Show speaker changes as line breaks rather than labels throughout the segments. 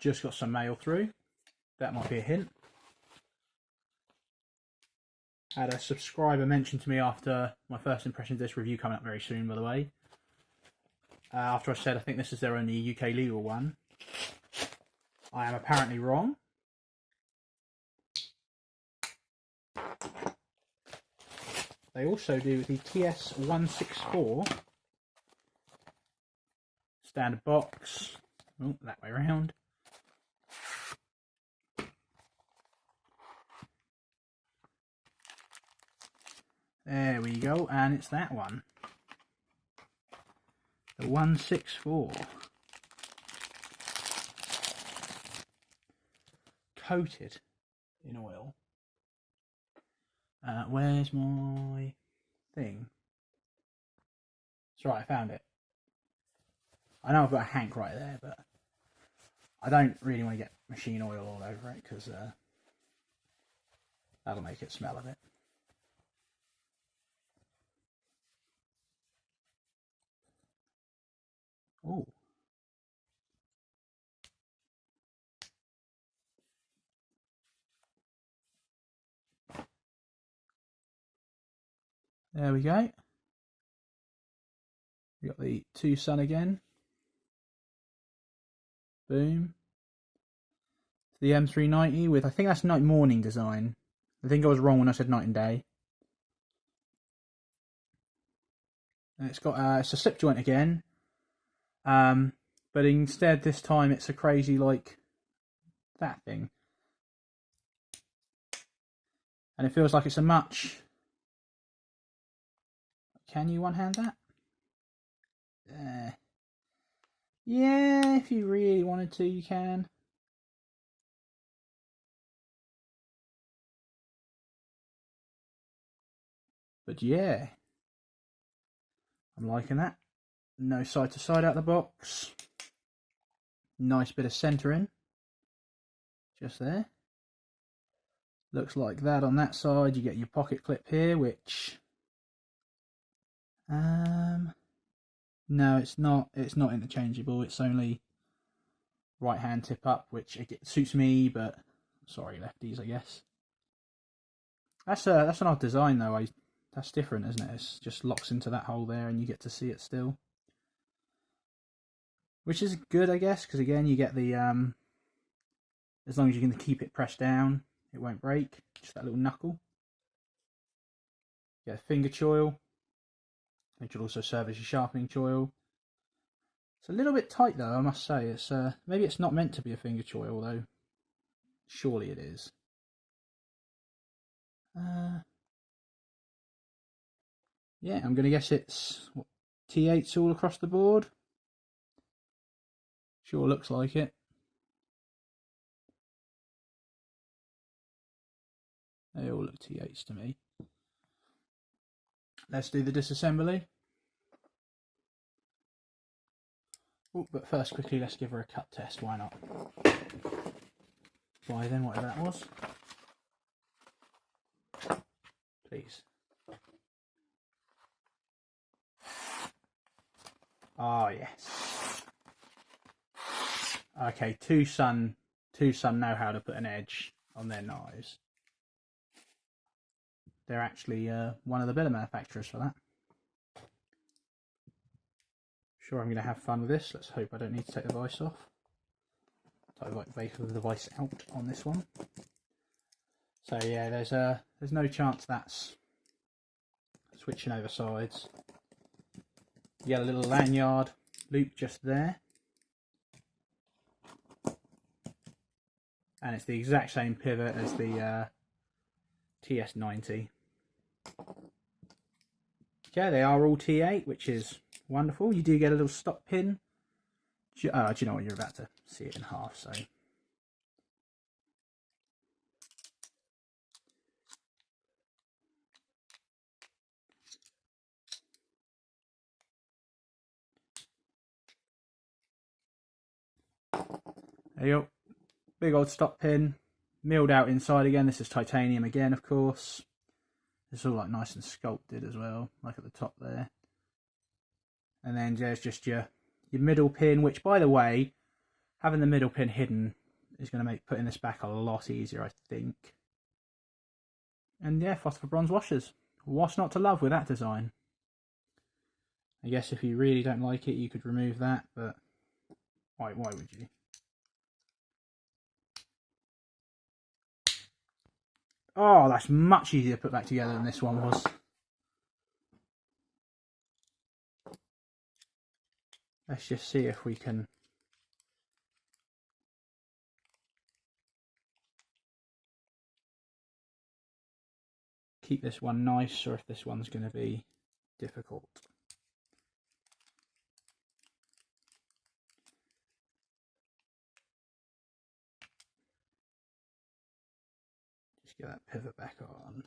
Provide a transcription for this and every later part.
just got some mail through. That might be a hint. Had a subscriber mention to me after my first impressions of this review, coming up very soon, by the way. After I said I think this is their only UK legal one. I am apparently wrong. They also do the TS164 standard box. Oh, that way around. There we go, and it's that one. The 164. Coated in oil. Where's my thing? It's right, I found it. I know I've got a hank right there, but I don't really want to get machine oil all over it because that'll make it smell a bit. Oh. There we go. We got the TwoSun again. Boom. The M390 with, I think that's night morning design. I think I was wrong when I said night and day. And it's got it's a slip joint again. But instead this time it's a crazy like that thing. And it feels like it's a much... Can you one-hand that? Yeah, if you really wanted to, you can. But yeah, I'm liking that. No side to side out the box. Nice bit of centering. Just there. Looks like that on that side. You get your pocket clip here, which... no, it's not interchangeable. It's only right hand tip up, which it suits me, but sorry lefties, I guess. That's an odd design though. That's different, isn't it? It just locks into that hole there and you get to see it still. Which is good, I guess, because again you get the as long as you can keep it pressed down, it won't break. Just that little knuckle. You get a finger choil, which will also serve as your sharpening choil. It's a little bit tight though, I must say. It's maybe it's not meant to be a finger choil though. Surely it is. Yeah, I'm going to guess it's what, T8s all across the board. Sure looks like it. They all look T8s to me. Let's do the disassembly. Oh, but first, quickly, let's give her a cut test. Why not? Why then, whatever that was. Please. Ah, yes. Okay, TwoSun know how to put an edge on their knives. They're actually one of the better manufacturers for that. Sure, I'm going to have fun with this. Let's hope I don't need to take the vise off. Take the vise out on this one. So yeah, there's no chance that's switching over sides. You get a little lanyard loop just there. And it's the exact same pivot as the TS90. Okay, they are all T8, which is wonderful. You do get a little stop pin. Do you know what? You're about to see it in half, so... There you go. Big old stop pin. Milled out inside again. This is titanium again, of course. It's all like nice and sculpted as well, like at the top there. And then there's just your middle pin, which, by the way, having the middle pin hidden is going to make putting this back a lot easier, I think. And yeah, phosphor bronze washers. What's not to love with that design? I guess if you really don't like it, you could remove that, but why would you? Oh, that's much easier to put back together than this one was. Let's just see if we can keep this one nice, or if this one's going to be difficult. Just get that pivot back on.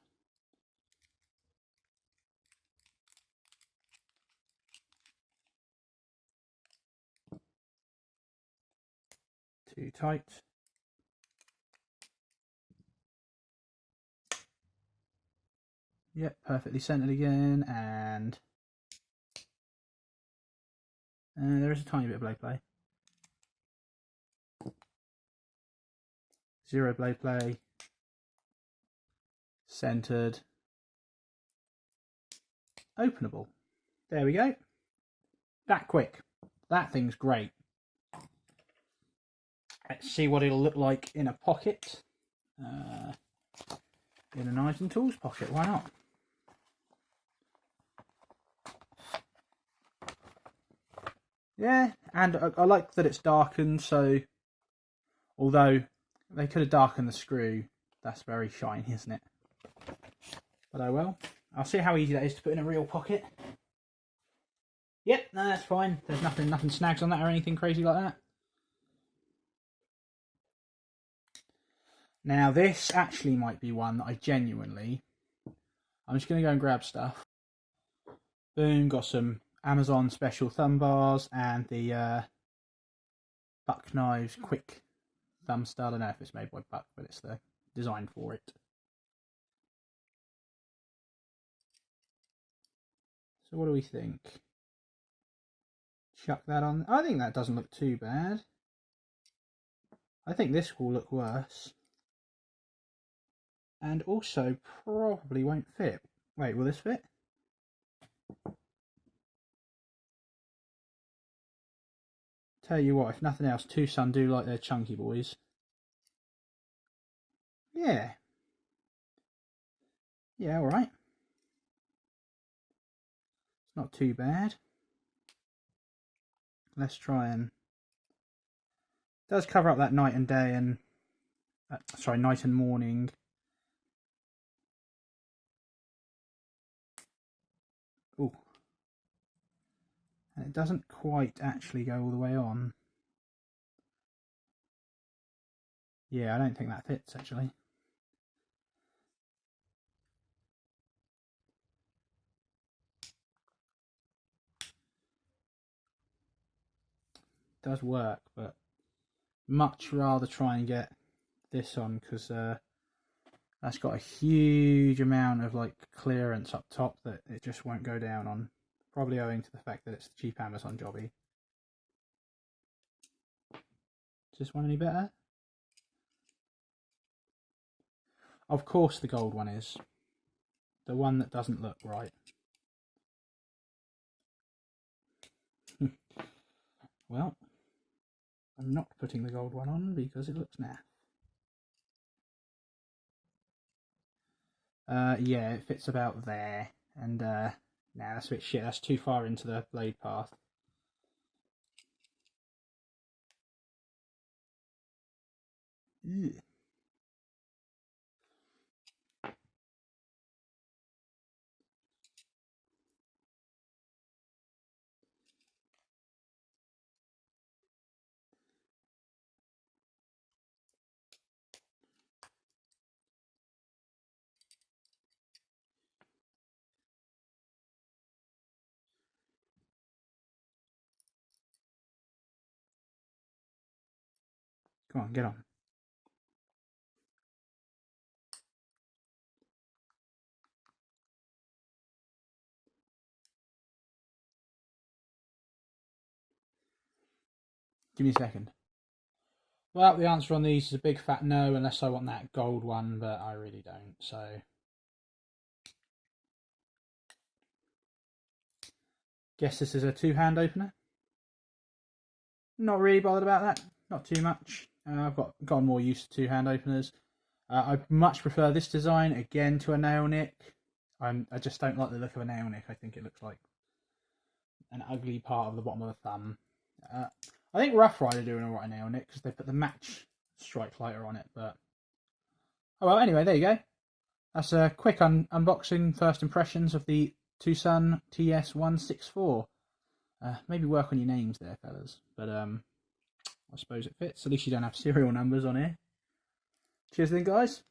Too tight. Yep, perfectly centered again, and there is a tiny bit of blade play. Zero blade play. Centered. Openable. There we go. That quick. That thing's great. Let's see what it'll look like in a pocket. In a knives and tools pocket, why not? Yeah, and I like that it's darkened, so although they could have darkened the screw, that's very shiny, isn't it? But oh well. I'll see how easy that is to put in a real pocket. Yep, no, that's fine. There's nothing snags on that or anything crazy like that. Now this actually might be one that I genuinely... I'm just going to go and grab stuff. Boom, got some Amazon special thumb bars and the Buck Knives quick thumb stud. I don't know if it's made by Buck, but it's the design for it. So what do we think? Chuck that on. I think that doesn't look too bad. I think this will look worse. And also probably won't fit. Wait, will this fit? Tell you what, if nothing else, TwoSun do like their chunky boys. Yeah. Yeah, alright. It's not too bad. Let's try and... It does cover up that night and day and... sorry, night and morning. Ooh. And it doesn't quite actually go all the way on. Yeah, I don't think that fits actually. It does work, but much rather try and get this on because that's got a huge amount of like clearance up top that it just won't go down on. Probably owing to the fact that it's a cheap Amazon jobby. Is this one any better? Of course the gold one is. The one that doesn't look right. Well, I'm not putting the gold one on because it looks naff. Yeah, it fits about there. And nah, that's a bit shit. That's too far into the blade path. Ew. Come on, get on. Give me a second. Well, the answer on these is a big fat no, unless I want that gold one, but I really don't, so. Guess this is a two-hand opener. Not really bothered about that, not too much. I've gotten more used to two-hand openers. I much prefer this design, again, to a nail nick. I just don't like the look of a nail nick. I think it looks like an ugly part of the bottom of the thumb. I think Rough Rider do an alright nail nick because they put the match strike lighter on it. But oh well, anyway, there you go. That's a quick unboxing, first impressions of the TwoSun TS 164. Maybe work on your names there, fellas. But I suppose it fits. At least you don't have serial numbers on here. Cheers then, guys.